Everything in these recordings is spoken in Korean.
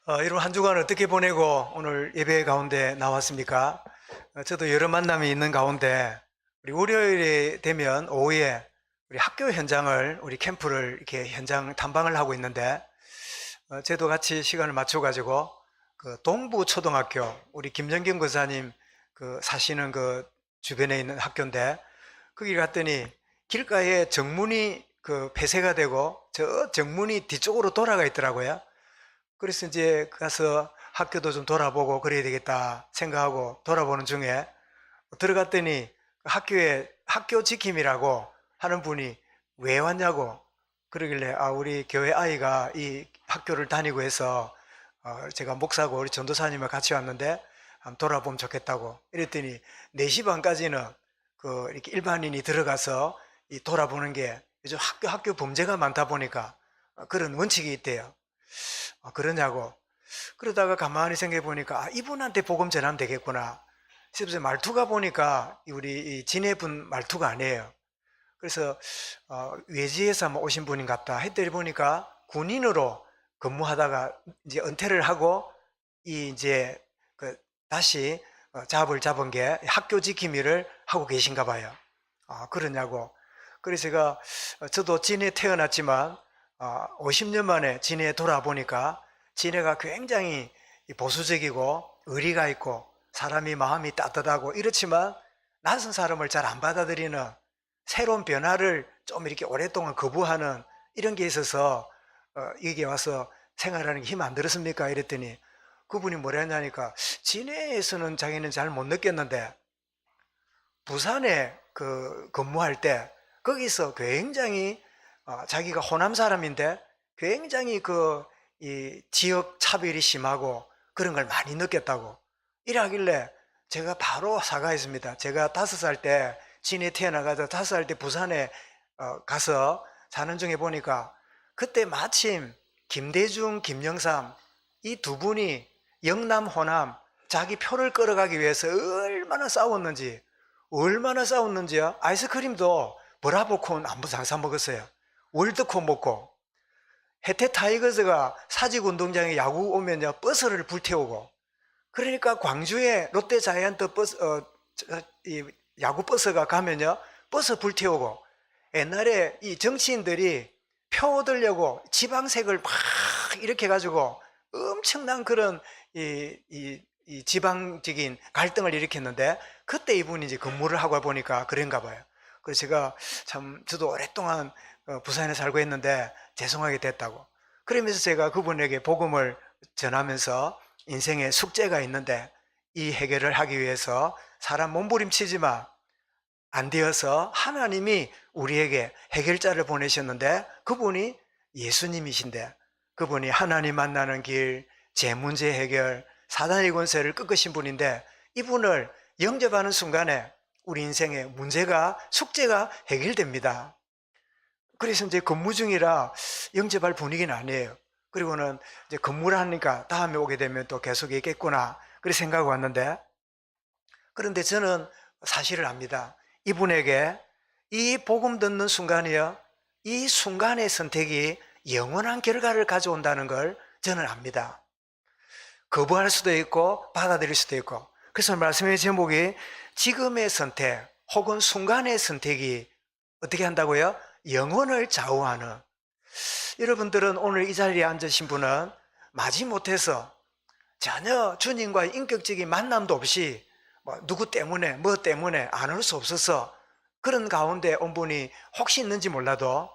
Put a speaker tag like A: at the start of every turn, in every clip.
A: 여러분 한 주간 어떻게 보내고 오늘 예배 가운데 나왔습니까? 저도 여러 만남이 있는 가운데 우리 월요일에 되면 오후에 우리 학교 현장을 우리 캠프를 이렇게 현장 탐방을 하고 있는데 저도 같이 시간을 맞춰가지고 그 동부초등학교 우리 김정경 권사님 그 사시는 그 주변에 있는 학교인데 거기 갔더니 길가에 정문이 그 폐쇄가 되고 저 정문이 뒤쪽으로 돌아가 있더라고요. 그래서 이제 가서 학교도 좀 돌아보고 그래야 되겠다 생각하고 돌아보는 중에 들어갔더니 학교에 학교 지킴이라고 하는 분이 왜 왔냐고 그러길래 우리 교회 아이가 이 학교를 다니고 해서 제가 목사고 우리 전도사님과 같이 왔는데 한번 돌아보면 좋겠다고 이랬더니 4시 반까지는 그 이렇게 일반인이 들어가서 이 돌아보는 게 요즘 학교 범죄가 많다 보니까 그런 원칙이 있대요. 그러냐고. 그러다가 가만히 생각해 보니까 이분한테 복음 전하면 되겠구나 싶어서 말투가 보니까 우리 지네분 말투가 아니에요. 그래서 외지에서 오신 분인 같다 했더니 보니까 군인으로 근무하다가 이제 은퇴를 하고 이제 그 다시 잡을 잡은 게 학교 지킴이를 하고 계신가 봐요. 그러냐고. 그래서 제가 저도 진해에 태어났지만 50년 만에 진해에 돌아보니까 진해가 굉장히 보수적이고 의리가 있고 사람이 마음이 따뜻하고 이렇지만 낯선 사람을 잘 안 받아들이는 새로운 변화를 좀 이렇게 오랫동안 거부하는 이런 게 있어서 여기 와서 생활하는 게 힘 안 들었습니까? 이랬더니 그분이 뭐라 했냐니까 진해에서는 자기는 잘 못 느꼈는데 부산에 그 근무할 때 거기서 굉장히 자기가 호남 사람인데 굉장히 이 지역 차별이 심하고 그런 걸 많이 느꼈다고 이러길래 제가 바로 사과했습니다. 제가 5살 때 진해 태어나가서 5살 때 부산에 가서 사는 중에 보니까 그때 마침 김대중, 김영삼 이 두 분이 영남, 호남 자기 표를 끌어가기 위해서 얼마나 싸웠는지요. 아이스크림도 브라보콘 안부 장사 먹었어요. 월드콘 먹고 혜태 타이거즈가 사직운동장에 야구 오면요 버스를 불태우고 그러니까 광주에 롯데 자이언트 버스 이 야구 버스가 가면요 버스 불태우고 옛날에 이 정치인들이 표 얻으려고 지방색을 막 이렇게 가지고 엄청난 그런 이 지방적인 갈등을 일으켰는데 그때 이분이 이제 근무를 하고 보니까 그런가 봐요. 그래서 제가 참 저도 오랫동안 부산에 살고 있는데 죄송하게 됐다고. 그러면서 제가 그분에게 복음을 전하면서 인생에 숙제가 있는데 이 해결을 하기 위해서 사람 몸부림치지 마. 안 되어서 하나님이 우리에게 해결자를 보내셨는데 그분이 예수님이신데 그분이 하나님 만나는 길, 제 문제 해결, 사단의 권세를 꺾으신 분인데 이분을 영접하는 순간에 우리 인생의 문제가 숙제가 해결됩니다. 그래서 이제 근무 중이라 영접할 분위기는 아니에요. 그리고는 이제 근무를 하니까 다음에 오게 되면 또 계속 있겠구나 그렇게 생각하고 왔는데 그런데 저는 사실을 압니다. 이분에게 이 복음 듣는 순간이요 이 순간의 선택이 영원한 결과를 가져온다는 걸 저는 압니다. 거부할 수도 있고 받아들일 수도 있고 그래서 말씀의 제목이 지금의 선택 혹은 순간의 선택이 어떻게 한다고요? 영혼을 좌우하는. 여러분들은 오늘 이 자리에 앉으신 분은 마지못해서 전혀 주님과의 인격적인 만남도 없이 누구 때문에 뭐 때문에 안 올 수 없어서 그런 가운데 온 분이 혹시 있는지 몰라도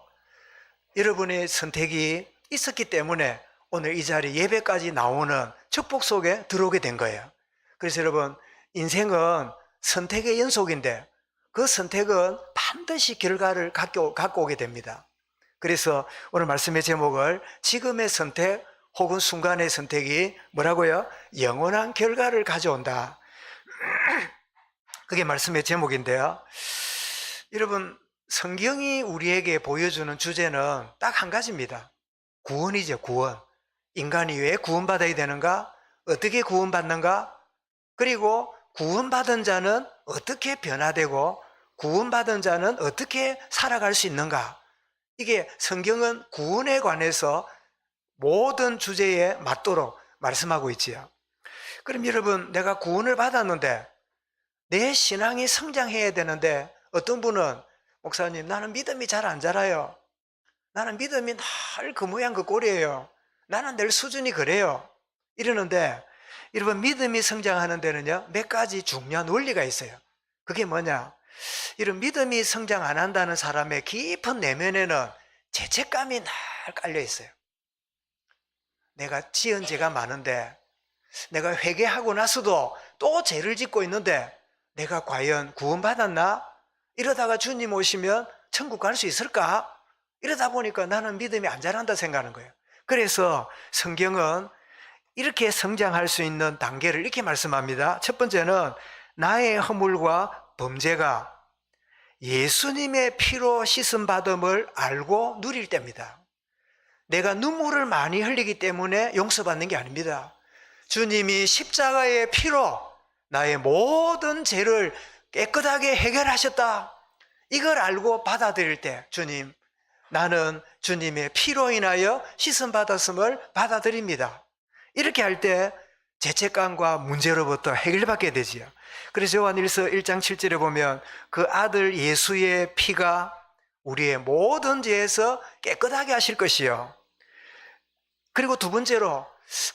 A: 여러분의 선택이 있었기 때문에 오늘 이 자리 예배까지 나오는 축복 속에 들어오게 된 거예요. 그래서 여러분 인생은 선택의 연속인데 그 선택은 반드시 결과를 갖고 오게 됩니다. 그래서 오늘 말씀의 제목을 지금의 선택 혹은 순간의 선택이 뭐라고요? 영원한 결과를 가져온다. 그게 말씀의 제목인데요. 여러분 성경이 우리에게 보여주는 주제는 딱 한 가지입니다. 구원이죠. 구원. 인간이 왜 구원받아야 되는가? 어떻게 구원받는가? 그리고 구원받은 자는 어떻게 변화되고 구원받은 자는 어떻게 살아갈 수 있는가? 이게 성경은 구원에 관해서 모든 주제에 맞도록 말씀하고 있지요. 그럼 여러분, 내가 구원을 받았는데 내 신앙이 성장해야 되는데 어떤 분은 목사님, 나는 믿음이 잘 안 자라요. 나는 믿음이 늘 그 모양 그 꼴이에요. 나는 늘 수준이 그래요. 이러는데 여러분, 믿음이 성장하는 데는요, 몇 가지 중요한 원리가 있어요. 그게 뭐냐? 이런 믿음이 성장 안 한다는 사람의 깊은 내면에는 죄책감이 늘 깔려 있어요. 내가 지은 죄가 많은데, 내가 회개하고 나서도 또 죄를 짓고 있는데 내가 과연 구원받았나? 이러다가 주님 오시면 천국 갈 수 있을까? 이러다 보니까 나는 믿음이 안 자란다 생각하는 거예요. 그래서 성경은 이렇게 성장할 수 있는 단계를 이렇게 말씀합니다. 첫 번째는 나의 허물과 범죄가 예수님의 피로 씻음 받음을 알고 누릴 때입니다. 내가 눈물을 많이 흘리기 때문에 용서받는 게 아닙니다. 주님이 십자가의 피로 나의 모든 죄를 깨끗하게 해결하셨다. 이걸 알고 받아들일 때, 주님, 나는 주님의 피로 인하여 씻음 받았음을 받아들입니다. 이렇게 할 때 죄책감과 문제로부터 해결받게 되지요. 그래서 요한일서 1장 7절에 보면 그 아들 예수의 피가 우리의 모든 죄에서 깨끗하게 하실 것이요. 그리고 두 번째로,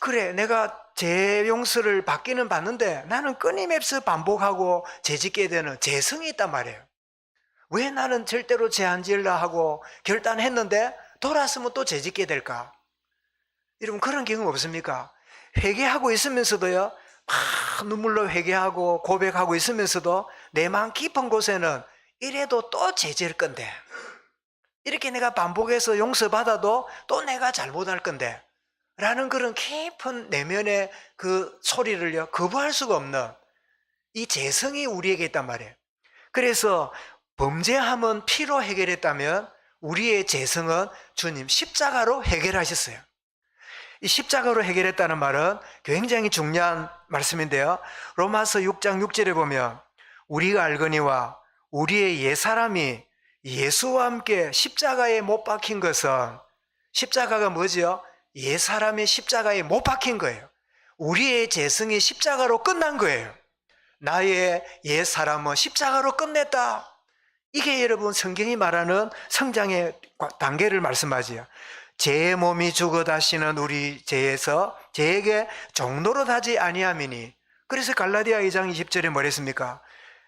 A: 그래, 내가 죄 용서를 받기는 받는데 나는 끊임없이 반복하고 죄짓게 되는 죄성이 있단 말이에요. 왜 나는 절대로 죄 안 지으려 하고 결단했는데 돌아서면 또 죄짓게 될까? 여러분, 그런 경험 없습니까? 회개하고 있으면서도요, 막 눈물로 회개하고 고백하고 있으면서도 내 마음 깊은 곳에는 이래도 또 죄질 건데, 이렇게 내가 반복해서 용서받아도 또 내가 잘못할 건데 라는 그런 깊은 내면의 그 소리를요, 거부할 수가 없는 이 죄성이 우리에게 있단 말이에요. 그래서 범죄함은 피로 해결했다면 우리의 죄성은 주님 십자가로 해결하셨어요. 이 십자가로 해결했다는 말은 굉장히 중요한 말씀인데요. 로마서 6장 6절에 보면 우리가 알거니와 우리의 옛사람이 예수와 함께 십자가에 못 박힌 것은, 십자가가 뭐지요? 옛사람이 십자가에 못 박힌 거예요. 우리의 죄성이 십자가로 끝난 거예요. 나의 옛사람은 십자가로 끝냈다. 이게 여러분 성경이 말하는 성장의 단계를 말씀하지요. 죄의 몸이 죽어 다시는 우리 죄에서 죄에게 종노릇하지 아니함이니. 그래서 갈라디아 2장 20절에 뭐랬습니까?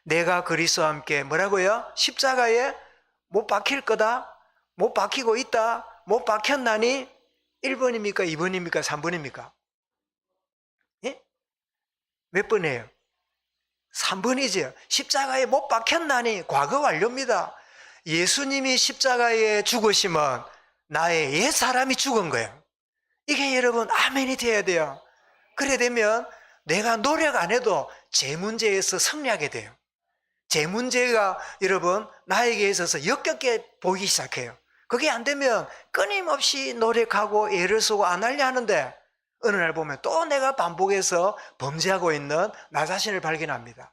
A: 내가 그리스도와 함께 뭐라고요? 십자가에 못 박힐 거다. 못 박히고 있다. 못 박혔나니 1번입니까? 2번입니까? 3번입니까? 예? 몇 번이에요? 3번이죠. 십자가에 못 박혔나니 과거 완료입니다. 예수님이 십자가에 죽으시면 나의 옛 사람이 죽은 거예요. 이게 여러분 아멘이 돼야 돼요. 그래 되면 내가 노력 안 해도 죄 문제에서 승리하게 돼요. 죄 문제가 여러분 나에게 있어서 역겹게 보이기 시작해요. 그게 안 되면 끊임없이 노력하고 애를 쓰고 안 하려 하는데 어느 날 보면 또 내가 반복해서 범죄하고 있는 나 자신을 발견합니다.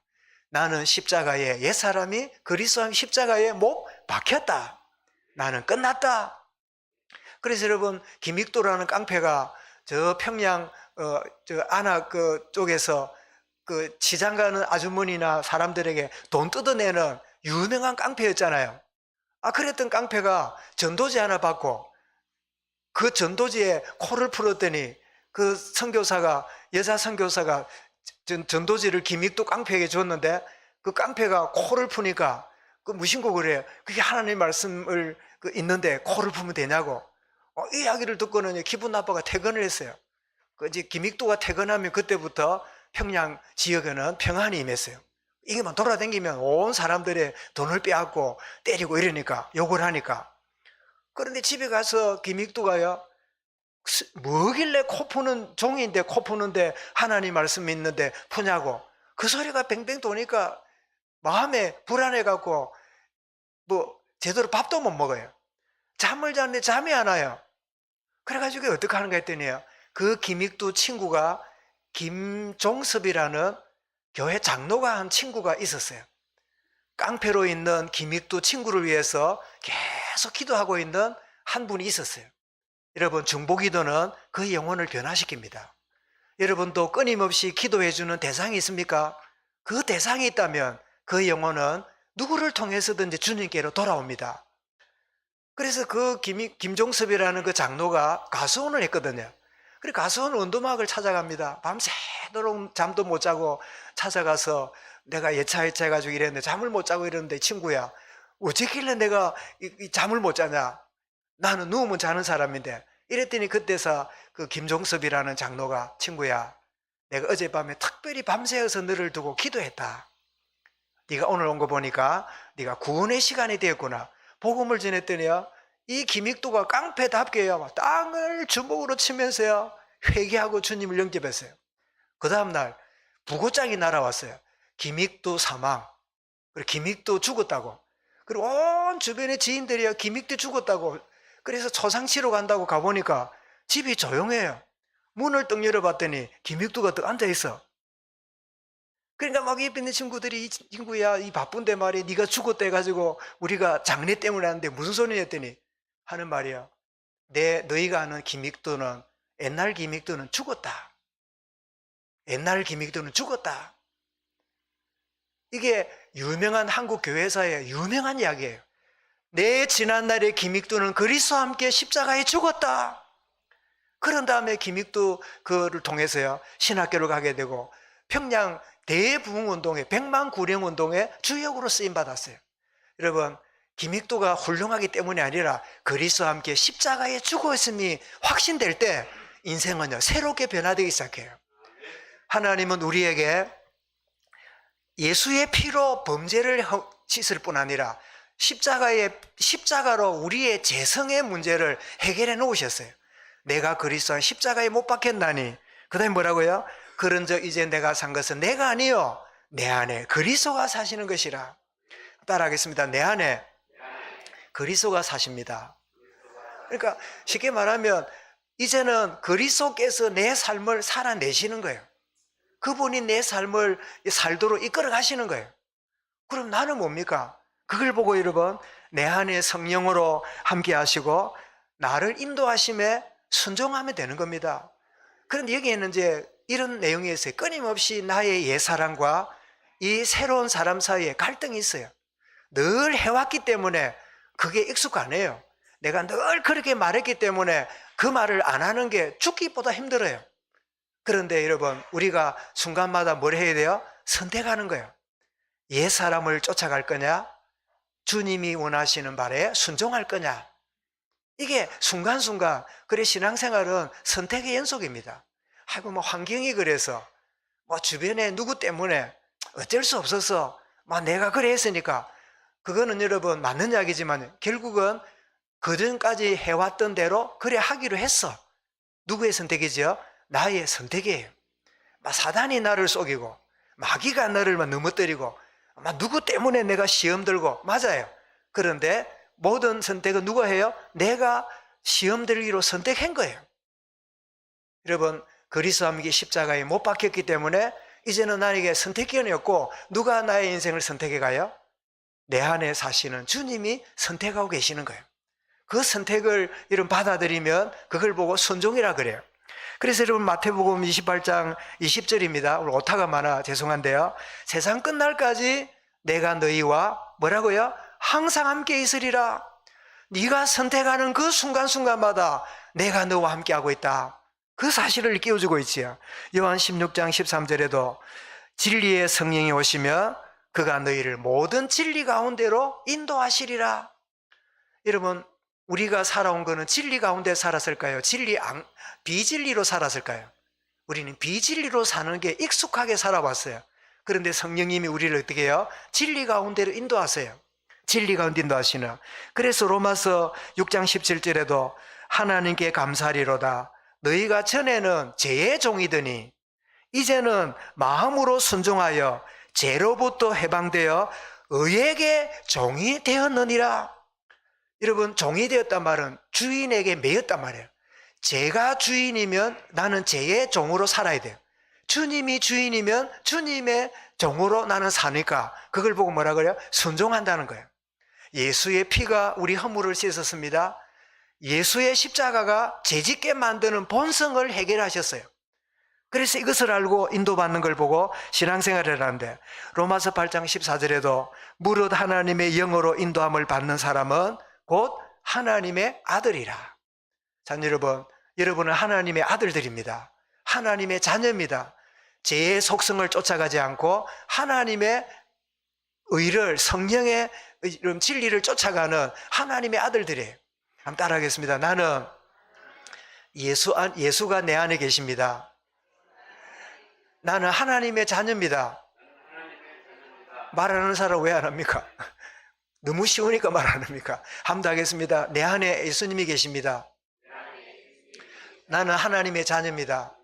A: 나는 십자가에, 옛사람이 그리스도 십자가에 못 박혔다. 나는 끝났다. 그래서 여러분, 김익도라는 깡패가 저 평양 저 안악 그 쪽에서 그 시장 가는 아주머니나 사람들에게 돈 뜯어내는 유명한 깡패였잖아요. 그랬던 깡패가 전도지 하나 받고 그 전도지에 코를 풀었더니 그 선교사가, 여자 선교사가 전도지를 김익도 깡패에게 줬는데 그 깡패가 코를 푸니까 그 무신고 그래요. 그게 하나님 말씀을 있는데 코를 풀면 되냐고. 이 이야기를 듣고는 기분 나빠가 퇴근을 했어요. 이제 김익도가 퇴근하면 그때부터 평양 지역에는 평안이 임했어요. 이게만 돌아다니면 온 사람들의 돈을 빼앗고 때리고 이러니까, 욕을 하니까. 그런데 집에 가서 김익도가요, 뭐길래 코 푸는 종인데 코 푸는데 하나님 말씀 있는데 푸냐고. 그 소리가 뱅뱅 도니까 마음에 불안해 갖고 뭐 제대로 밥도 못 먹어요. 잠을 자는데 잠이 안 와요. 그래가지고 어떻게 하는가 했더니요, 그 김익도 친구가 김종섭이라는 교회 장로가 한 친구가 있었어요. 깡패로 있는 김익도 친구를 위해서 계속 기도하고 있는 한 분이 있었어요. 여러분, 중보기도는 그 영혼을 변화시킵니다. 여러분도 끊임없이 기도해주는 대상이 있습니까? 그 대상이 있다면 그 영혼은 누구를 통해서든지 주님께로 돌아옵니다. 그래서 그 김종섭이라는 그 장로가 가수원을 했거든요. 그래 가수원 원도막을 찾아갑니다. 밤새도록 잠도 못 자고 찾아가서 내가 예차해가지고 이랬는데 잠을 못 자고 이랬는데, 친구야 어쨌길래 내가 잠을 못 자냐, 나는 누우면 자는 사람인데, 이랬더니 그때서 그 김종섭이라는 장로가, 친구야 내가 어젯밤에 특별히 밤새워서 너를 두고 기도했다. 네가 오늘 온 거 보니까 네가 구원의 시간이 되었구나. 복음을 전했더니요, 이 김익도가 깡패답게요 땅을 주먹으로 치면서요 회개하고 주님을 영접했어요. 그 다음날 부고장이 날아왔어요. 김익도 사망, 그리고 김익도 죽었다고. 그리고 온 주변의 지인들이요 김익도 죽었다고. 그래서 초상치러 간다고 가보니까 집이 조용해요. 문을 떡 열어봤더니 김익도가 떡 앉아있어. 그러니까 막 옆에 있는 친구들이, 이 친구야 이 바쁜데 말이야 네가 죽었다 해가지고 우리가 장례 때문에 하는데 무슨 소리냐 했더니 하는 말이야, 너희가 아는 김익도는, 옛날 김익도는 죽었다. 옛날 김익도는 죽었다. 이게 유명한 한국 교회사의 유명한 이야기예요. 내 지난날의 김익도는 그리스도와 함께 십자가에 죽었다. 그런 다음에 김익도 그를 통해서요 신학교를 가게 되고 평양 대부흥운동회, 백만구령운동회 주역으로 쓰임받았어요. 여러분, 김익도가 훌륭하기 때문이 아니라 그리스도와 함께 십자가에 죽었음이 확신될 때 인생은요 새롭게 변화되기 시작해요. 하나님은 우리에게 예수의 피로 범죄를 씻을 뿐 아니라 십자가로 우리의 재성의 문제를 해결해 놓으셨어요. 내가 그리스도와 십자가에 못 박혔나니, 그 다음에 뭐라고요? 그런즉 이제 내가 산 것은 내가 아니요 내 안에 그리스도가 사시는 것이라. 따라하겠습니다. 내 안에 그리스도가 사십니다. 그러니까 쉽게 말하면 이제는 그리스도께서 내 삶을 살아내시는 거예요. 그분이 내 삶을 살도록 이끌어 가시는 거예요. 그럼 나는 뭡니까? 그걸 보고 여러분, 내 안에 성령으로 함께 하시고 나를 인도하심에 순종하면 되는 겁니다. 그런데 여기에는 이제 이런 내용이 있어요. 끊임없이 나의 옛사람과 이 새로운 사람 사이에 갈등이 있어요. 늘 해왔기 때문에 그게 익숙하네요. 내가 늘 그렇게 말했기 때문에 그 말을 안 하는 게 죽기보다 힘들어요. 그런데 여러분, 우리가 순간마다 뭘 해야 돼요? 선택하는 거예요. 옛사람을 쫓아갈 거냐? 주님이 원하시는 말에 순종할 거냐? 이게 순간순간. 그래 신앙생활은 선택의 연속입니다. 아이고 뭐 환경이 그래서, 뭐 주변에 누구 때문에 어쩔 수 없어서 막 내가 그래 했으니까, 그거는 여러분 맞는 이야기지만 결국은 그전까지 해왔던 대로 그래 하기로 했어. 누구의 선택이죠? 나의 선택이에요. 막 사단이 나를 속이고 마귀가 나를 막 넘어뜨리고 막 누구 때문에 내가 시험 들고, 맞아요. 그런데 모든 선택은 누가 해요? 내가 시험 들기로 선택한 거예요. 여러분, 그리스도와 함께 십자가에 못 박혔기 때문에 이제는 나에게 선택권이 없고, 누가 나의 인생을 선택해 가요? 내 안에 사시는 주님이 선택하고 계시는 거예요. 그 선택을 여러분 받아들이면 그걸 보고 순종이라 그래요. 그래서 여러분 마태복음 28장 20절입니다. 오늘 오타가 많아 죄송한데요. 세상 끝날까지 내가 너희와 뭐라고요? 항상 함께 있으리라. 네가 선택하는 그 순간순간마다 내가 너와 함께하고 있다. 그 사실을 끼워주고 있지요. 요한 16장 13절에도 진리의 성령이 오시면 그가 너희를 모든 진리 가운데로 인도하시리라. 여러분, 우리가 살아온 거는 진리 가운데 살았을까요? 비진리로 살았을까요? 우리는 비진리로 사는 게 익숙하게 살아왔어요. 그런데 성령님이 우리를 어떻게 해요? 진리 가운데로 인도하세요. 진리 가운데 인도하시는. 그래서 로마서 6장 17절에도 하나님께 감사하리로다. 너희가 전에는 죄의 종이더니 이제는 마음으로 순종하여 죄로부터 해방되어 의에게 종이 되었느니라. 여러분, 종이 되었단 말은 주인에게 매였단 말이에요. 죄가 주인이면 나는 죄의 종으로 살아야 돼요. 주님이 주인이면 주님의 종으로 나는 사니까 그걸 보고 뭐라 그래요? 순종한다는 거예요. 예수의 피가 우리 허물을 씻었습니다. 예수의 십자가가 죄짓게 만드는 본성을 해결하셨어요. 그래서 이것을 알고 인도받는 걸 보고 신앙생활을 하는데, 로마서 8장 14절에도 무릇 하나님의 영으로 인도함을 받는 사람은 곧 하나님의 아들이라. 자, 여러분은 하나님의 아들들입니다. 하나님의 자녀입니다. 죄의 속성을 쫓아가지 않고 하나님의 의를, 성령의 진리를 쫓아가는 하나님의 아들들이에요. 한번 따라하겠습니다. 나는 예수가 내 안에 계십니다. 나는 하나님의 자녀입니다. 말하는 사람 왜 안 합니까? 너무 쉬우니까 말 안 합니까? 한번 더 하겠습니다. 내 안에 예수님이 계십니다. 나는 하나님의 자녀입니다.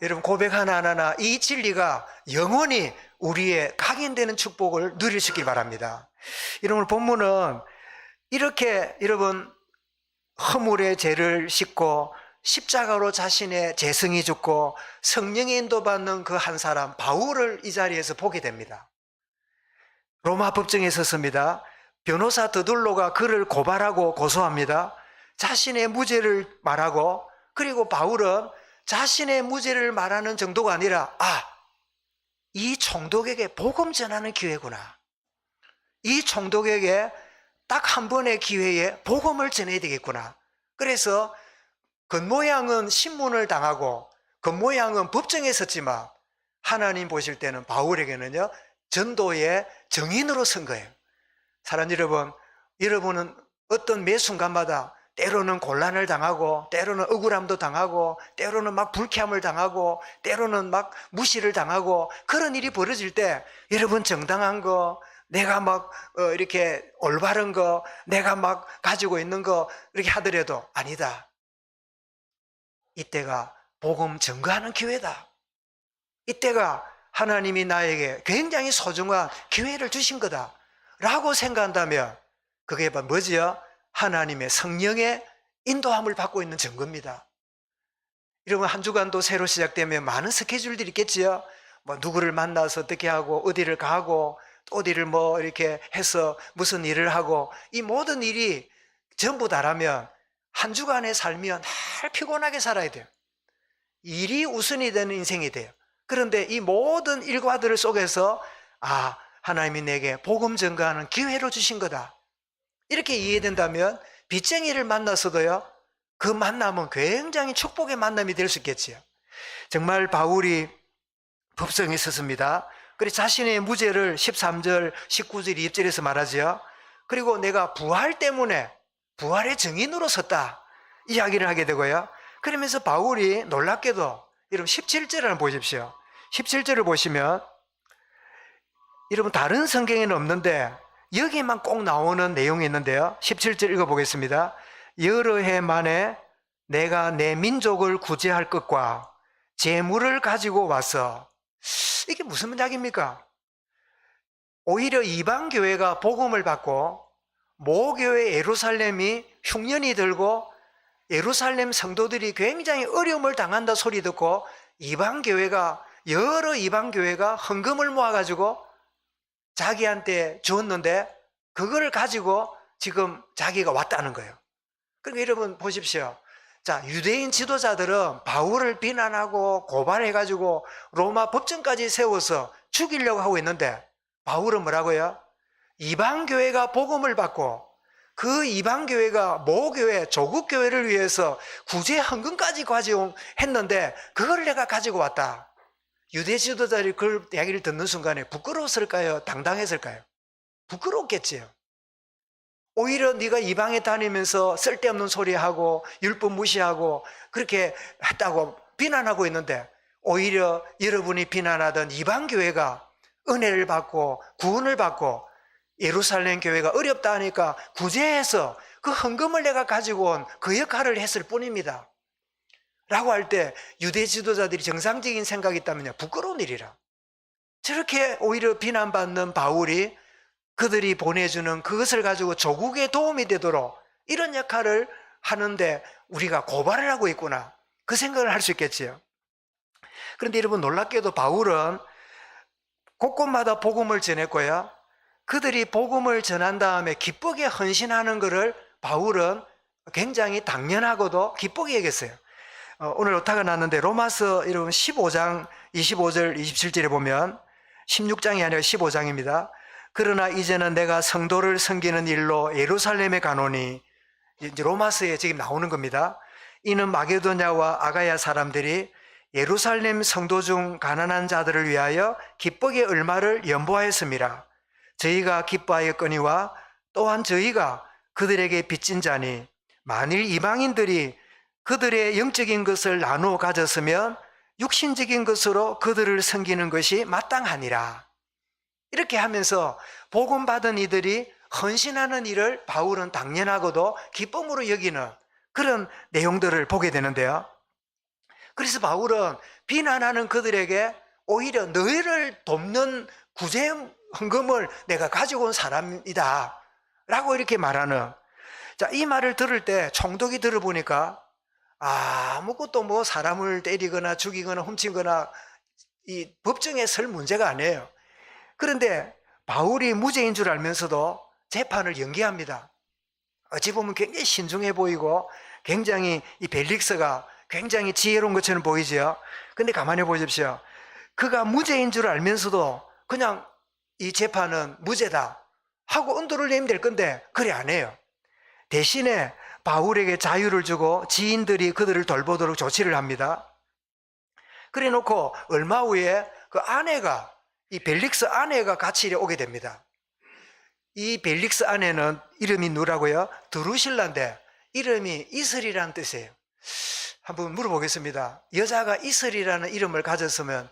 A: 여러분, 고백 하나하나 이 진리가 영원히 우리의 각인되는 축복을 누릴 수 있길 바랍니다. 여러분, 본문은 이렇게 여러분 허물의 죄를 씻고 십자가로 자신의 재성이 죽고 성령의 인도받는 그 한 사람 바울을 이 자리에서 보게 됩니다. 로마 법정에 섰습니다. 변호사 드둘로가 그를 고발하고 고소합니다. 자신의 무죄를 말하고, 그리고 바울은 자신의 무죄를 말하는 정도가 아니라 이 총독에게 복음 전하는 기회구나. 이 총독에게 딱 한 번의 기회에 복음을 전해야 되겠구나. 그래서 겉모양은 신문을 당하고 겉모양은 법정에 섰지만 하나님 보실 때는 바울에게는요 전도의 정인으로 선 거예요. 사랑 여러분, 여러분은 어떤 매 순간마다 때로는 곤란을 당하고, 때로는 억울함도 당하고, 때로는 막 불쾌함을 당하고, 때로는 막 무시를 당하고, 그런 일이 벌어질 때 여러분 정당한 거, 내가 막 이렇게 올바른 거, 내가 막 가지고 있는 거 이렇게 하더라도 아니다. 이때가 복음 전가하는 기회다. 이때가 하나님이 나에게 굉장히 소중한 기회를 주신 거다 라고 생각한다면 그게 뭐지요? 하나님의 성령의 인도함을 받고 있는 증거입니다. 여러분, 한 주간도 새로 시작되면 많은 스케줄들이 있겠지요. 뭐 누구를 만나서 어떻게 하고, 어디를 가고, 또 어디를 뭐 이렇게 해서 무슨 일을 하고, 이 모든 일이 전부 다라면 한 주간의 삶이면 늘 피곤하게 살아야 돼요. 일이 우선이 되는 인생이 돼요. 그런데 이 모든 일과들 속에서 하나님이 내게 복음 전가하는 기회로 주신 거다, 이렇게 이해된다면 빚쟁이를 만나서도요 그 만남은 굉장히 축복의 만남이 될 수 있겠지요. 정말 바울이 법정에 섰습니다. 그리고 자신의 무죄를 13절, 19절, 20절에서 말하죠. 그리고 내가 부활 때문에 부활의 증인으로 섰다 이야기를 하게 되고요. 그러면서 바울이 놀랍게도 여러분 17절을 한번 보십시오. 17절을 보시면 여러분 다른 성경에는 없는데 여기만 꼭 나오는 내용이 있는데요. 17절 읽어보겠습니다. 여러 해 만에 내가 내 민족을 구제할 것과 재물을 가지고 와서, 이게 무슨 이야기입니까? 오히려 이방교회가 복음을 받고 모교회 예루살렘이 흉년이 들고 예루살렘 성도들이 굉장히 어려움을 당한다 소리 듣고 여러 이방교회가 헌금을 모아가지고 자기한테 주었는데 그걸 가지고 지금 자기가 왔다는 거예요. 그러니까 여러분 보십시오. 자, 유대인 지도자들은 바울을 비난하고 고발해가지고 로마 법정까지 세워서 죽이려고 하고 있는데 바울은 뭐라고요? 이방교회가 복음을 받고 그 이방교회가 모교회, 조국교회를 위해서 구제 헌금까지 가져했는데 그걸 내가 가지고 왔다. 유대 지도자들이 그 이야기를 듣는 순간에 부끄러웠을까요? 당당했을까요? 부끄러웠겠지요. 오히려 네가 이방에 다니면서 쓸데없는 소리하고 율법 무시하고 그렇게 했다고 비난하고 있는데 오히려 여러분이 비난하던 이방교회가 은혜를 받고 구원을 받고 예루살렘 교회가 어렵다 하니까 구제해서 그 헌금을 내가 가지고 온 그 역할을 했을 뿐입니다 라고 할 때 유대 지도자들이 정상적인 생각이 있다면요 부끄러운 일이라. 저렇게 오히려 비난받는 바울이 그들이 보내주는 그것을 가지고 조국에 도움이 되도록 이런 역할을 하는데 우리가 고발을 하고 있구나, 그 생각을 할 수 있겠지요. 그런데 여러분 놀랍게도 바울은 곳곳마다 복음을 전했고요, 그들이 복음을 전한 다음에 기쁘게 헌신하는 것을 바울은 굉장히 당연하고도 기쁘게 여겼어요. 오늘 오타가 났는데 로마서 여러분 15장 25절 27절에 보면 16장이 아니라 15장입니다. 그러나 이제는 내가 성도를 섬기는 일로 예루살렘에 가노니, 이제 로마서에 지금 나오는 겁니다. 이는 마게도냐와 아가야 사람들이 예루살렘 성도 중 가난한 자들을 위하여 기쁘게 얼마를 연보하였습니다. 저희가 기뻐하였거니와 또한 저희가 그들에게 빚진 자니 만일 이방인들이 그들의 영적인 것을 나누어 가졌으면 육신적인 것으로 그들을 섬기는 것이 마땅하니라. 이렇게 하면서 복음 받은 이들이 헌신하는 일을 바울은 당연하고도 기쁨으로 여기는 그런 내용들을 보게 되는데요. 그래서 바울은 비난하는 그들에게 오히려 너희를 돕는 구제 헌금을 내가 가지고 온 사람이다 라고 이렇게 말하는, 자, 이 말을 들을 때 총독이 들어보니까 아무것도 뭐 사람을 때리거나 죽이거나 훔치거나 이 법정에 설 문제가 아니에요. 그런데 바울이 무죄인 줄 알면서도 재판을 연기합니다. 어찌 보면 굉장히 신중해 보이고 굉장히 이 벨릭스가 굉장히 지혜로운 것처럼 보이죠. 근데 가만히 보십시오. 그가 무죄인 줄 알면서도 그냥 이 재판은 무죄다 하고 언도를 내면 될 건데 그래 안 해요. 대신에 바울에게 자유를 주고 지인들이 그들을 돌보도록 조치를 합니다. 그래 놓고 얼마 후에 그 아내가, 이 벨릭스 아내가 같이 오게 됩니다. 이 벨릭스 아내는 이름이 누구라고요? 드루실라인데 이름이 이슬이라는 뜻이에요. 한번 물어보겠습니다. 여자가 이슬이라는 이름을 가졌으면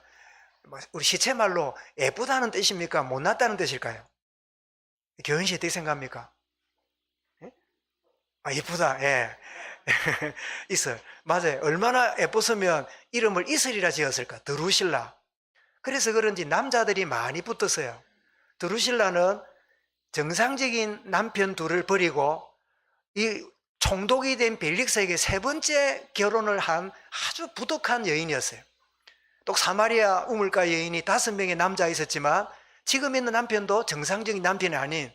A: 우리 시체말로 예쁘다는 뜻입니까? 못났다는 뜻일까요? 교현 씨 어떻게 생각합니까? 예쁘다. 예. 이슬. 맞아요. 얼마나 예뻤으면 이름을 이슬이라 지었을까? 드루실라. 그래서 그런지 남자들이 많이 붙었어요. 드루실라는 정상적인 남편 둘을 버리고 이 총독이 된 벨릭스에게 세 번째 결혼을 한 아주 부득한 여인이었어요. 또 사마리아 우물가 여인이 5명의 남자가 있었지만 지금 있는 남편도 정상적인 남편이 아닌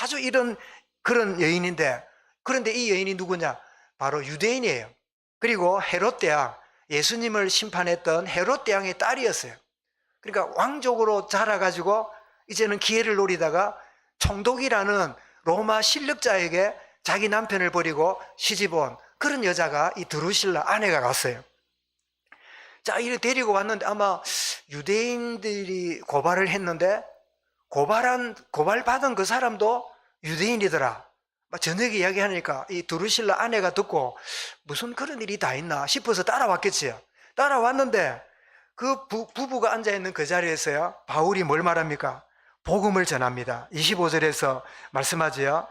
A: 아주 이런 그런 여인인데, 그런데 이 여인이 누구냐? 바로 유대인이에요. 그리고 헤롯 대왕, 예수님을 심판했던 헤롯 대왕의 딸이었어요. 그러니까 왕족으로 자라가지고 이제는 기회를 노리다가 총독이라는 로마 실력자에게 자기 남편을 버리고 시집온 그런 여자가 이 드루실라 아내가 갔어요. 자, 이를 데리고 왔는데 아마 유대인들이 고발을 했는데 고발받은 그 사람도 유대인이더라. 저녁에 이야기하니까 이 드루실라 아내가 듣고 무슨 그런 일이 다 있나 싶어서 따라왔겠지요. 따라왔는데 그 부부가 앉아있는 그 자리에서요, 바울이 뭘 말합니까? 복음을 전합니다. 25절에서 말씀하지요.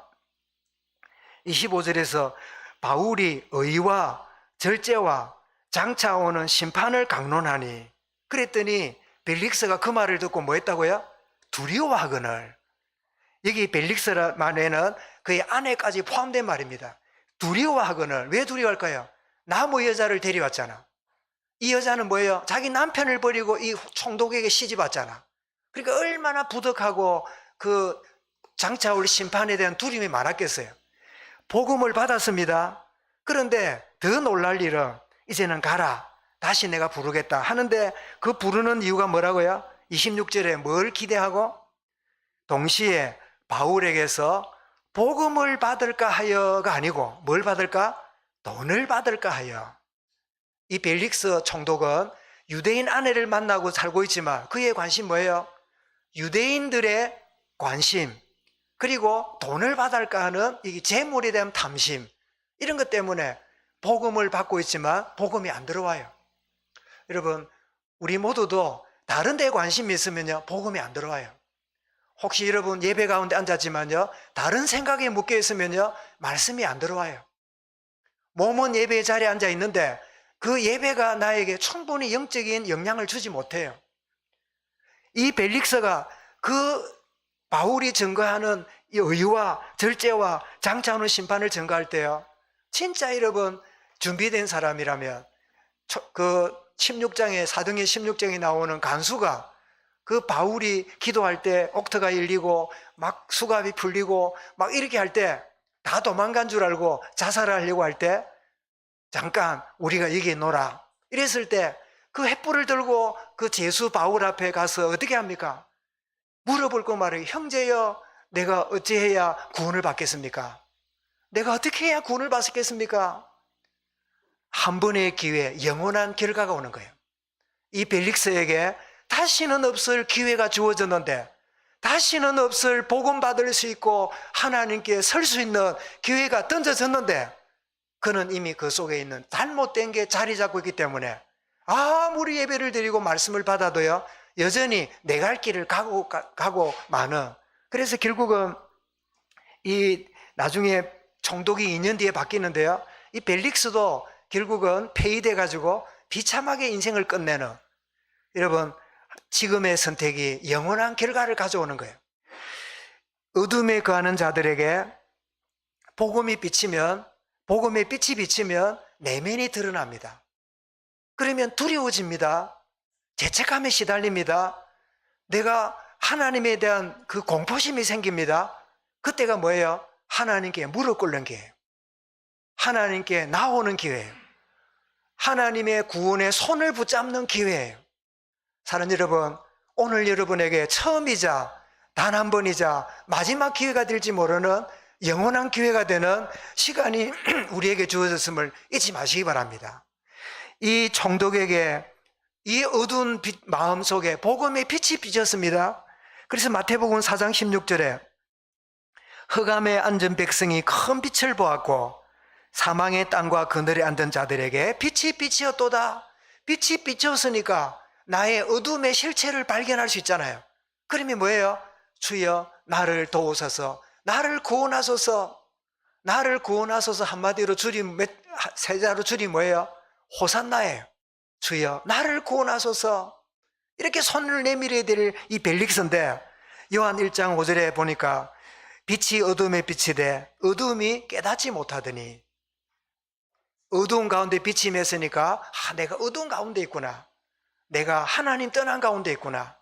A: 25절에서 바울이 의와 절제와 장차 오는 심판을 강론하니, 그랬더니 벨릭스가 그 말을 듣고 뭐 했다고요? 두려워하거늘. 여기 벨릭스라 말에는 그의 아내까지 포함된 말입니다. 두려워하거늘. 왜 두려워할까요? 나무 여자를 데려왔잖아. 이 여자는 뭐예요? 자기 남편을 버리고 이 총독에게 시집 왔잖아. 그러니까 얼마나 부득하고 그 장차 올 심판에 대한 두려움이 많았겠어요. 복음을 받았습니다. 그런데 더 놀랄 일은 이제는 가라, 다시 내가 부르겠다 하는데 그 부르는 이유가 뭐라고요? 26절에 뭘 기대하고? 동시에 바울에게서 복음을 받을까 하여가 아니고 뭘 받을까? 돈을 받을까 하여. 이 벨릭스 총독은 유대인 아내를 만나고 살고 있지만 그의 관심 뭐예요? 유대인들의 관심, 그리고 돈을 받을까 하는 이 재물에 대한 탐심, 이런 것 때문에 복음을 받고 있지만 복음이 안 들어와요. 여러분, 우리 모두도 다른 데에 관심이 있으면요, 복음이 안 들어와요. 혹시 여러분 예배 가운데 앉았지만요, 다른 생각에 묶여 있으면요, 말씀이 안 들어와요. 몸은 예배 자리에 앉아 있는데 그 예배가 나에게 충분히 영적인 영향을 주지 못해요. 이 벨릭스가 그 바울이 증거하는 이 의와 절제와 장차 오는 심판을 증거할 때요, 진짜 여러분 준비된 사람이라면 그 16장에 사도행전 16장에 나오는 간수가 그 바울이 기도할 때 옥터가 열리고 막 수갑이 풀리고 막 이렇게 할 때 다 도망간 줄 알고 자살하려고 할 때 잠깐 우리가 여기에 놀아. 이랬을 때 그 횃불을 들고 그 제수 바울 앞에 가서 어떻게 합니까? 물어볼 거 말이에요. 형제여, 내가 어찌해야 구원을 받겠습니까? 내가 어떻게 해야 구원을 받겠습니까? 한 번의 기회, 영원한 결과가 오는 거예요. 이 벨릭스에게 다시는 없을 기회가 주어졌는데, 다시는 없을 복음 받을 수 있고 하나님께 설 수 있는 기회가 던져졌는데, 그는 이미 그 속에 있는 잘못된 게 자리 잡고 있기 때문에 아무리 예배를 드리고 말씀을 받아도요, 여전히 내 갈 길을 가고 마는. 그래서 결국은 이 나중에 총독이 2년 뒤에 바뀌는데요, 이 벨릭스도 결국은 폐위돼 가지고 비참하게 인생을 끝내는, 여러분, 지금의 선택이 영원한 결과를 가져오는 거예요. 어둠에 거하는 자들에게 복음의 빛이 비치면 내면이 드러납니다. 그러면 두려워집니다. 죄책감에 시달립니다. 내가 하나님에 대한 그 공포심이 생깁니다. 그때가 뭐예요? 하나님께 무릎 꿇는 기회예요. 하나님께 나오는 기회예요. 하나님의 구원의 손을 붙잡는 기회예요. 사랑하는 여러분, 오늘 여러분에게 처음이자 단 한 번이자 마지막 기회가 될지 모르는 영원한 기회가 되는 시간이 우리에게 주어졌음을 잊지 마시기 바랍니다. 이 총독에게 이 어두운 마음 속에 복음의 빛이 비쳤습니다. 그래서 마태복음 4장 16절에 흑암에 앉은 백성이 큰 빛을 보았고 사망의 땅과 그늘에 앉은 자들에게 빛이 비치었도다. 빛이 비쳤으니까 나의 어둠의 실체를 발견할 수 있잖아요. 그러면 뭐예요? 주여 나를 도우소서, 나를 구원하소서. 나를 구원하소서. 한마디로 줄임, 세자로 줄임 뭐예요? 호산나예요. 주여 나를 구원하소서. 이렇게 손을 내밀어야 될 이 벨릭스인데, 요한 1장 5절에 보니까 빛이 어둠에 비치되 어둠이 깨닫지 못하더니, 어두운 가운데 빛이 맺으니까 내가 어두운 가운데 있구나, 내가 하나님 떠난 가운데 있구나,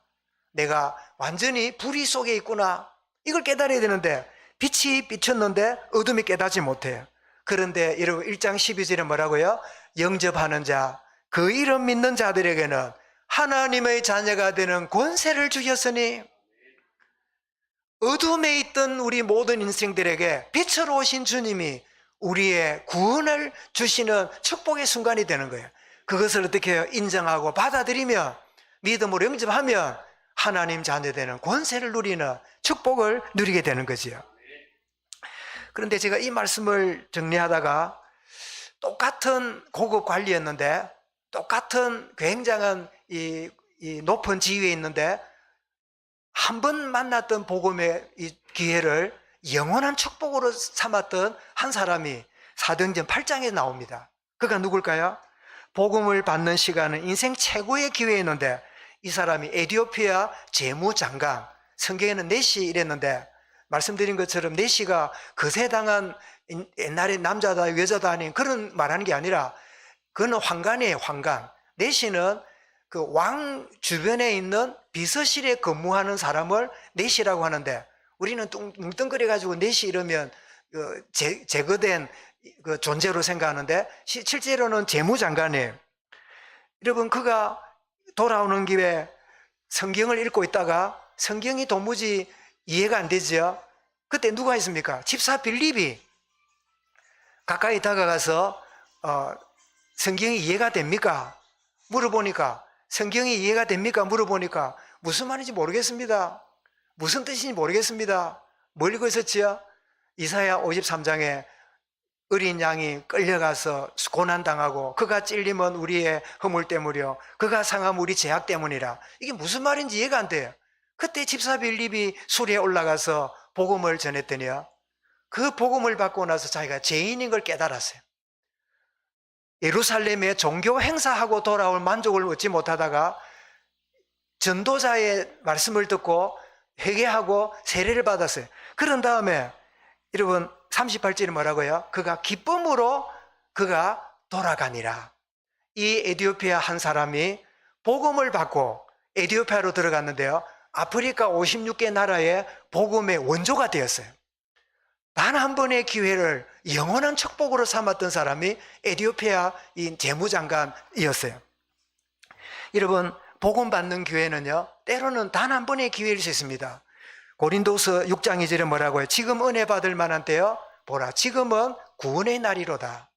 A: 내가 완전히 불의 속에 있구나, 이걸 깨달아야 되는데 빛이 비쳤는데 어둠이 깨닫지 못해요. 그런데 여러분 1장 12절에 뭐라고요? 영접하는 자, 그 이름 믿는 자들에게는 하나님의 자녀가 되는 권세를 주셨으니, 어둠에 있던 우리 모든 인생들에게 빛으로 오신 주님이 우리의 구원을 주시는 축복의 순간이 되는 거예요. 그것을 어떻게 해요? 인정하고 받아들이며 믿음으로 영접하면 하나님 자녀 되는 권세를 누리는 축복을 누리게 되는 거지요. 그런데 제가 이 말씀을 정리하다가 똑같은 고급 관리였는데, 똑같은 굉장한 이 높은 지위에 있는데, 한 번 만났던 복음의 이 기회를 영원한 축복으로 삼았던 한 사람이 사도행전 8장에 나옵니다. 그가 누굴까요? 복음을 받는 시간은 인생 최고의 기회였는데, 이 사람이 에티오피아 재무장관, 성경에는 내시 이랬는데, 말씀드린 것처럼 내시가 거세당한 옛날에 남자다 여자다 아닌 그런 말하는 게 아니라, 그는 황관이에요. 황관. 내시는 그 왕 주변에 있는 비서실에 근무하는 사람을 내시라고 하는데, 우리는 뭉뚱그려 가지고 내시 이러면 제거된 그 존재로 생각하는데, 실제로는 재무장관이에요. 여러분, 그가 돌아오는 길에 성경을 읽고 있다가 성경이 도무지 이해가 안 되죠. 그때 누가 있습니까? 집사 빌립이 가까이 다가가서 성경이 이해가 됩니까? 물어보니까, 성경이 이해가 됩니까? 물어보니까 무슨 말인지 모르겠습니다. 무슨 뜻인지 모르겠습니다. 뭘 읽고 있었지요? 이사야 53장에 어린 양이 끌려가서 고난당하고 그가 찔림은 우리의 허물 때문이요 그가 상함 우리 죄악 때문이라. 이게 무슨 말인지 이해가 안 돼요. 그때 집사 빌립이 수리에 올라가서 복음을 전했더니요, 그 복음을 받고 나서 자기가 죄인인 걸 깨달았어요. 예루살렘에 종교 행사하고 돌아올 만족을 얻지 못하다가 전도자의 말씀을 듣고 회개하고 세례를 받았어요. 그런 다음에 여러분 38절이 뭐라고요? 그가 기쁨으로 그가 돌아가니라. 이 에티오피아 한 사람이 복음을 받고 에티오피아로 들어갔는데요, 아프리카 56개 나라의 복음의 원조가 되었어요. 단 한 번의 기회를 영원한 축복으로 삼았던 사람이 에티오피아인 재무장관이었어요. 여러분, 복음 받는 교회는요, 때로는 단 한 번의 기회일 수 있습니다. 고린도서 6장 2절에 뭐라고요? 지금 은혜 받을 만한 때요, 보라, 지금은 구원의 날이로다.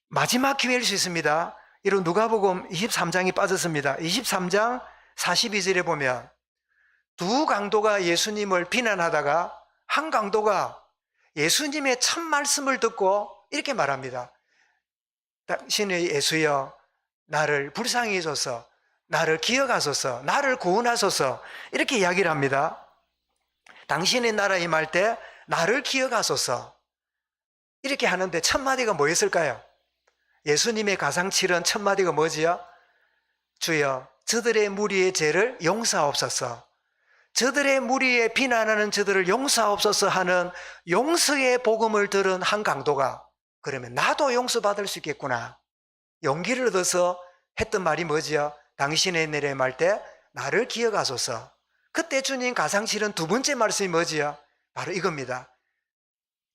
A: 마지막 기회일 수 있습니다. 이런 누가복음 23장이 빠졌습니다. 23장 42절에 보면 두 강도가 예수님을 비난하다가 한 강도가 예수님의 첫 말씀을 듣고 이렇게 말합니다. 당신의 예수여, 나를 불쌍히 해줘서, 나를 기억하소서, 나를 구원하소서, 이렇게 이야기를 합니다. 당신의 나라에 임할 때 나를 기억하소서, 이렇게 하는데 첫 마디가 뭐였을까요? 예수님의 가상칠은 첫 마디가 뭐지요? 주여, 저들의 무리의 죄를 용서하옵소서, 저들의 무리에 비난하는 저들을 용서하옵소서 하는 용서의 복음을 들은 한 강도가, 그러면 나도 용서받을 수 있겠구나, 용기를 얻어서 했던 말이 뭐지요? 당신의 내래 말 때 나를 기억하소서. 그때 주님 가상실은 두 번째 말씀이 뭐지요? 바로 이겁니다.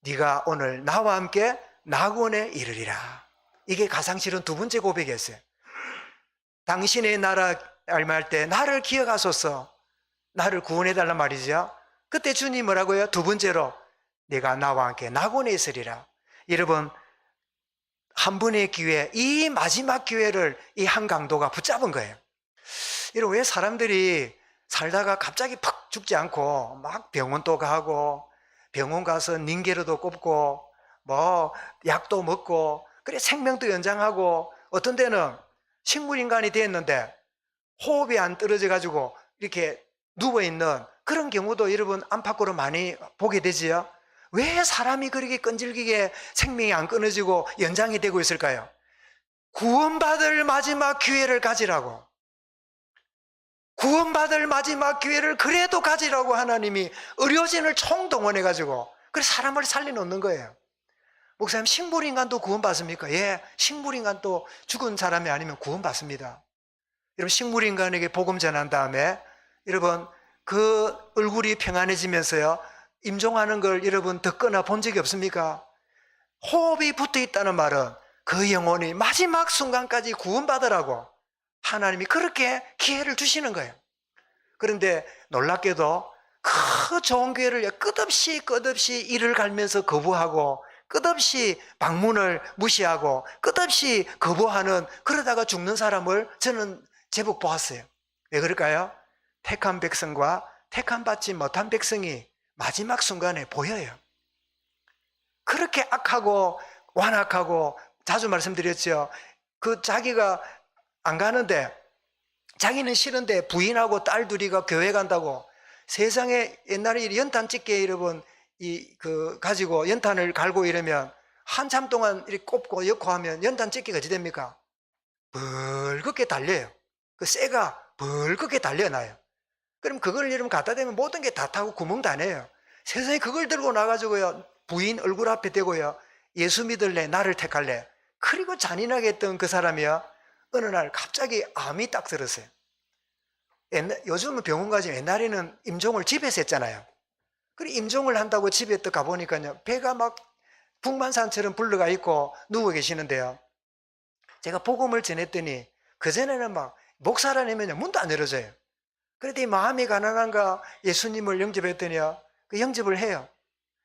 A: 네가 오늘 나와 함께 낙원에 이르리라. 이게 가상실은 두 번째 고백이었어요. 당신의 나라 알말 때 나를 기억하소서, 나를 구원해달란 말이죠. 그때 주님 뭐라고요? 두 번째로 네가 나와 함께 낙원에 있으리라. 여러분, 한 번의 기회, 이 마지막 기회를 이 한 강도가 붙잡은 거예요. 여러분, 왜 사람들이 살다가 갑자기 팍 죽지 않고 막 병원도 가고 병원 가서 닌게르도 꼽고 뭐 약도 먹고 그래 생명도 연장하고 어떤 데는 식물인간이 됐는데 호흡이 안 떨어져 가지고 이렇게 누워있는 그런 경우도 여러분 안팎으로 많이 보게 되지요. 왜 사람이 그렇게 끈질기게 생명이 안 끊어지고 연장이 되고 있을까요? 구원받을 마지막 기회를 가지라고, 구원받을 마지막 기회를 그래도 가지라고 하나님이 의료진을 총동원해 가지고 그래서 사람을 살려놓는 거예요. 목사님, 식물인간도 구원받습니까? 예, 식물인간도 죽은 사람이 아니면 구원받습니다. 여러분, 식물인간에게 복음 전한 다음에 여러분 그 얼굴이 평안해지면서요 임종하는 걸 여러분 듣거나 본 적이 없습니까? 호흡이 붙어 있다는 말은 그 영혼이 마지막 순간까지 구원받으라고 하나님이 그렇게 기회를 주시는 거예요. 그런데 놀랍게도 그 좋은 기회를 끝없이 이를 갈면서 거부하고 끝없이 방문을 무시하고 끝없이 거부하는, 그러다가 죽는 사람을 저는 제법 보았어요. 왜 그럴까요? 택한 백성과 택한 받지 못한 백성이 마지막 순간에 보여요. 그렇게 악하고 완악하고, 자주 말씀드렸죠. 그 자기가 안 가는데, 자기는 싫은데 부인하고 딸 둘이가 교회 간다고, 세상에 옛날에 연탄 찍게 여러분 가지고 연탄을 갈고 이러면 한참 동안 이렇게 꼽고 엮고 하면 연탄 찍기가 어찌 됩니까? 벌겋게 달려요. 그 쇠가 벌겋게 달려나요. 그럼 그걸 여러분 갖다 대면 모든 게 다 타고 구멍 다 내요. 세상에 그걸 들고 나가지고요 부인 얼굴 앞에 대고요 예수 믿을래, 나를 택할래, 그리고 잔인하게 했던 그 사람이요 어느 날 갑자기 암이 딱 들었어요. 요즘은 병원 가지, 옛날에는 임종을 집에서 했잖아요. 그래 임종을 한다고 집에 또 가보니까요 배가 막 북만산처럼 불러가 있고 누워 계시는데요, 제가 복음을 전했더니 그전에는 막 목사라면 문도 안 열어줘요. 그랬더니 마음이 가난한가 예수님을 영접했더니요 그 영접을 해요.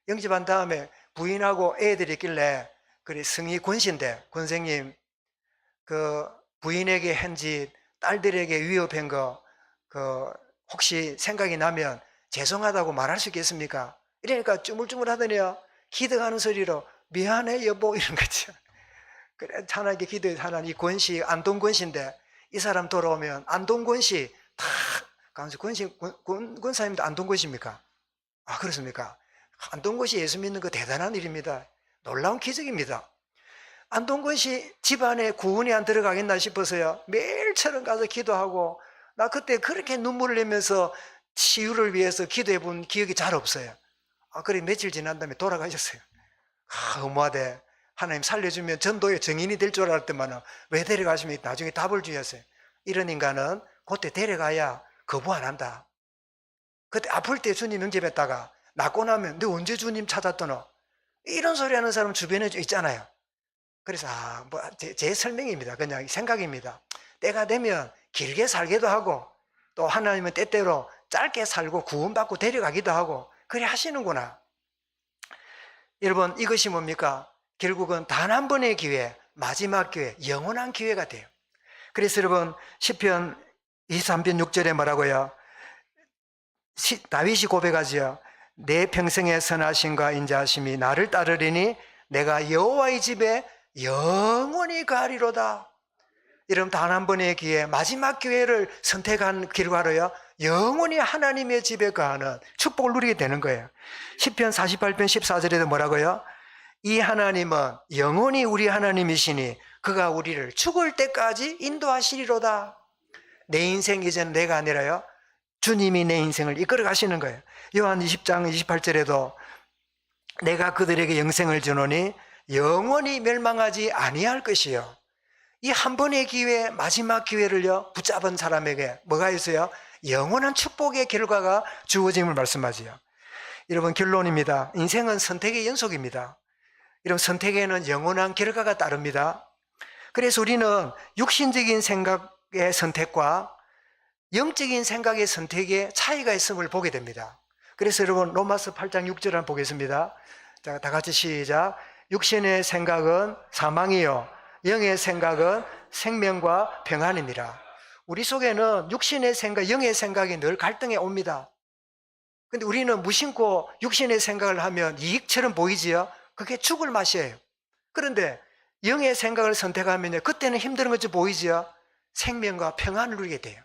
A: 영접한 다음에 부인하고 애들이 있길래, 그래 성이 권신데 권생님 그 부인에게 한 짓, 딸들에게 위협한 거 혹시 생각이 나면 죄송하다고 말할 수 있겠습니까? 이러니까 쭈물쭈물 하더니요 기도하는 소리로 미안해 여보 이런 거죠. 그래 하나님께 기도해. 하나님, 이 권씨 안동권씨인데 이 사람 돌아오면 안동권씨 다 가면서 권사님도 안동권씨입니까? 아 그렇습니까? 안동권씨 예수 믿는 거 대단한 일입니다. 놀라운 기적입니다. 안동권씨 집안에 구원이 안 들어가겠나 싶어서요 매일처럼 가서 기도하고, 나 그때 그렇게 눈물을 내면서 치유를 위해서 기도해 본 기억이 잘 없어요. 아 그래 며칠 지난 다음에 돌아가셨어요. 아 어머하대. 하나님 살려주면 전도의 정인이 될 줄 알았더만 왜 데려가시면 나중에 답을 주셨어요. 이런 인간은 그때 데려가야 거부 안 한다. 그때 아플 때 주님 영접했다가 낳고 나면 너 언제 주님 찾았더노? 이런 소리 하는 사람 주변에 있잖아요. 그래서 제 설명입니다. 그냥 생각입니다. 때가 되면 길게 살기도 하고 또 하나님은 때때로 짧게 살고 구원받고 데려가기도 하고 그래 하시는구나. 여러분, 이것이 뭡니까? 결국은 단 한 번의 기회, 마지막 기회, 영원한 기회가 돼요. 그래서 여러분, 시편 23편 6절에 뭐라고요? 다윗이 고백하지요. 내 평생의 선하심과 인자하심이 나를 따르리니 내가 여호와의 집에 영원히 가리로다. 여러분, 단 한 번의 기회, 마지막 기회를 선택한 결과로요, 영원히 하나님의 집에 가는 축복을 누리게 되는 거예요. 시편 48편 14절에도 뭐라고요? 이 하나님은 영원히 우리 하나님이시니 그가 우리를 죽을 때까지 인도하시리로다. 내 인생 이제는 내가 아니라요, 주님이 내 인생을 이끌어 가시는 거예요. 요한 20장 28절에도 내가 그들에게 영생을 주노니 영원히 멸망하지 아니할 것이요. 이 한 번의 기회, 마지막 기회를요 붙잡은 사람에게 뭐가 있어요? 영원한 축복의 결과가 주어짐을 말씀하지요. 여러분, 결론입니다. 인생은 선택의 연속입니다. 이런 선택에는 영원한 결과가 따릅니다. 그래서 우리는 육신적인 생각의 선택과 영적인 생각의 선택에 차이가 있음을 보게 됩니다. 그래서 여러분, 로마서 8장 6절 한번 보겠습니다. 자, 다 같이 시작. 육신의 생각은 사망이요 영의 생각은 생명과 평안입니다. 우리 속에는 육신의 생각, 영의 생각이 늘 갈등해 옵니다. 근데 우리는 무심코 육신의 생각을 하면 이익처럼 보이지요. 그게 죽을 맛이에요. 그런데 영의 생각을 선택하면 그때는 힘든 것처럼 보이지요. 생명과 평안을 누리게 돼요.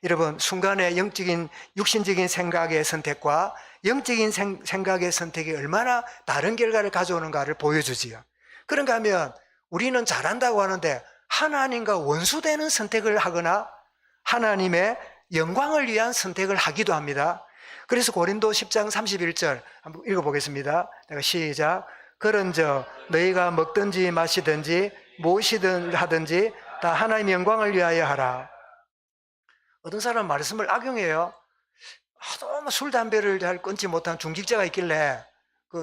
A: 여러분, 순간의 영적인 육신적인 생각의 선택과 영적인 생각의 선택이 얼마나 다른 결과를 가져오는가를 보여주지요. 그런가 하면 우리는 잘한다고 하는데 하나님과 원수되는 선택을 하거나 하나님의 영광을 위한 선택을 하기도 합니다. 그래서 고린도 10장 31절 한번 읽어보겠습니다. 내가 시작. 그런즉 너희가 먹든지 마시든지 무엇이든 하든지 다 하나님의 영광을 위하여 하라. 어떤 사람은 말씀을 악용해요. 하도 술, 담배를 잘 끊지 못한 중직자가 있길래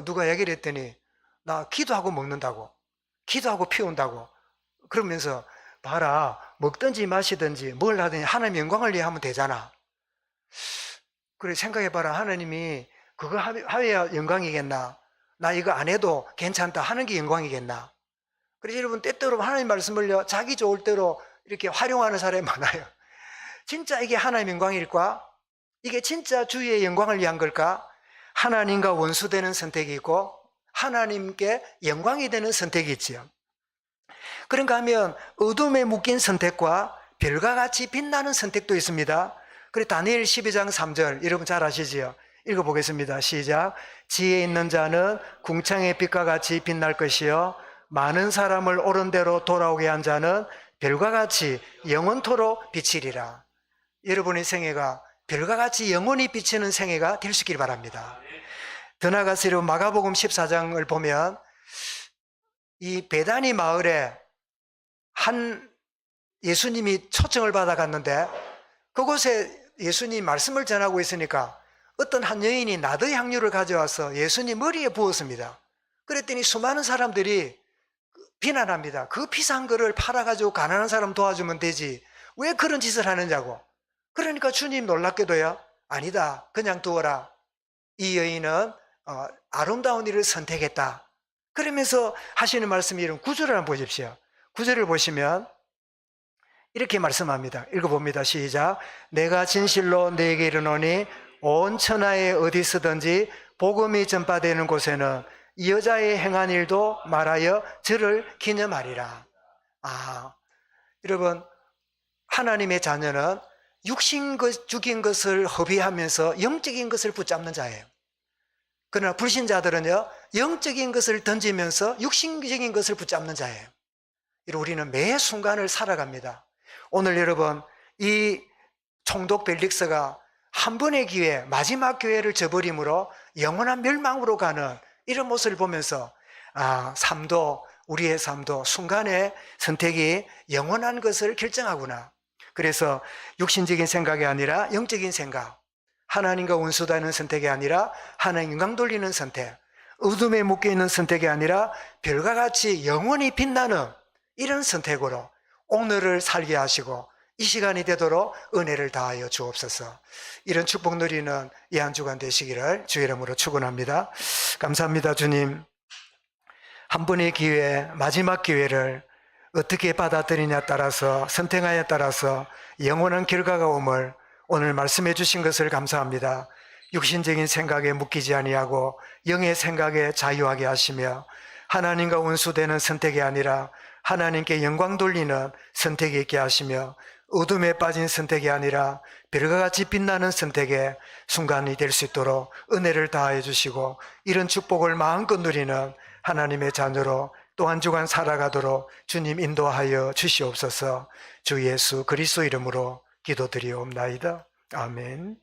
A: 누가 얘기를 했더니 나 기도하고 먹는다고, 기도하고 피운다고 그러면서 봐라, 먹든지 마시든지 뭘 하든지 하나님의 영광을 위해 하면 되잖아. 그래, 생각해봐라. 하나님이 그거 하여야 영광이겠나? 나 이거 안 해도 괜찮다 하는 게 영광이겠나? 그래서 여러분, 때때로 하나님 말씀을요 자기 좋을 대로 이렇게 활용하는 사람이 많아요. 진짜 이게 하나님의 영광일까? 이게 진짜 주의 영광을 위한 걸까? 하나님과 원수되는 선택이 있고 하나님께 영광이 되는 선택이 있지요. 그런가 하면 어둠에 묶인 선택과 별과 같이 빛나는 선택도 있습니다. 그래서 다니엘 12장 3절 여러분 잘 아시지요? 읽어보겠습니다. 시작. 지혜 있는 자는 궁창의 빛과 같이 빛날 것이요 많은 사람을 옳은 대로 돌아오게 한 자는 별과 같이 영원토록 비치리라. 여러분의 생애가 별과 같이 영원히 비치는 생애가 될 수 있기를 바랍니다. 더 나아가서 여러분, 마가복음 14장을 보면 이 베다니 마을에 한 예수님이 초청을 받아갔는데 그곳에 예수님 말씀을 전하고 있으니까 어떤 한 여인이 나드 향유를 가져와서 예수님 머리에 부었습니다. 그랬더니 수많은 사람들이 비난합니다. 그 비싼 거를 팔아가지고 가난한 사람 도와주면 되지 왜 그런 짓을 하느냐고. 그러니까 주님 놀랍게도요, 아니다, 그냥 두어라. 이 여인은 아름다운 일을 선택했다. 그러면서 하시는 말씀이 이런 구절을 한번 보십시오. 구절을 보시면 이렇게 말씀합니다. 읽어봅니다. 시작. 내가 진실로 너에게 이르노니 온 천하에 어디서든지 복음이 전파되는 곳에는 이 여자의 행한 일도 말하여 저를 기념하리라. 여러분, 하나님의 자녀는 육신적인 것을 허비하면서 영적인 것을 붙잡는 자예요. 그러나 불신자들은요, 영적인 것을 던지면서 육신적인 것을 붙잡는 자예요. 우리는 매 순간을 살아갑니다. 오늘 여러분, 이 총독 벨릭스가 한 번의 기회, 마지막 기회를 저버림으로 영원한 멸망으로 가는 이런 모습을 보면서 삶도, 우리의 삶도 순간의 선택이 영원한 것을 결정하구나. 그래서 육신적인 생각이 아니라 영적인 생각, 하나님과 원수되는 선택이 아니라 하나님 영광 돌리는 선택, 어둠에 묶여있는 선택이 아니라 별과 같이 영원히 빛나는 이런 선택으로 오늘을 살게 하시고 이 시간이 되도록 은혜를 다하여 주옵소서. 이런 축복 누리는 이 한 주간 되시기를 주의 이름으로 축원합니다. 감사합니다. 주님, 한 번의 기회, 마지막 기회를 어떻게 받아들이냐에 따라서, 선택하냐에 따라서 영원한 결과가 옴을 오늘 말씀해 주신 것을 감사합니다. 육신적인 생각에 묶이지 아니하고 영의 생각에 자유하게 하시며 하나님과 원수되는 선택이 아니라 하나님께 영광 돌리는 선택이 있게 하시며 어둠에 빠진 선택이 아니라 별과 같이 빛나는 선택의 순간이 될 수 있도록 은혜를 다하여 주시고 이런 축복을 마음껏 누리는 하나님의 자녀로 또 한 주간 살아가도록 주님 인도하여 주시옵소서. 주 예수 그리스도 이름으로 기도드리옵나이다. 아멘.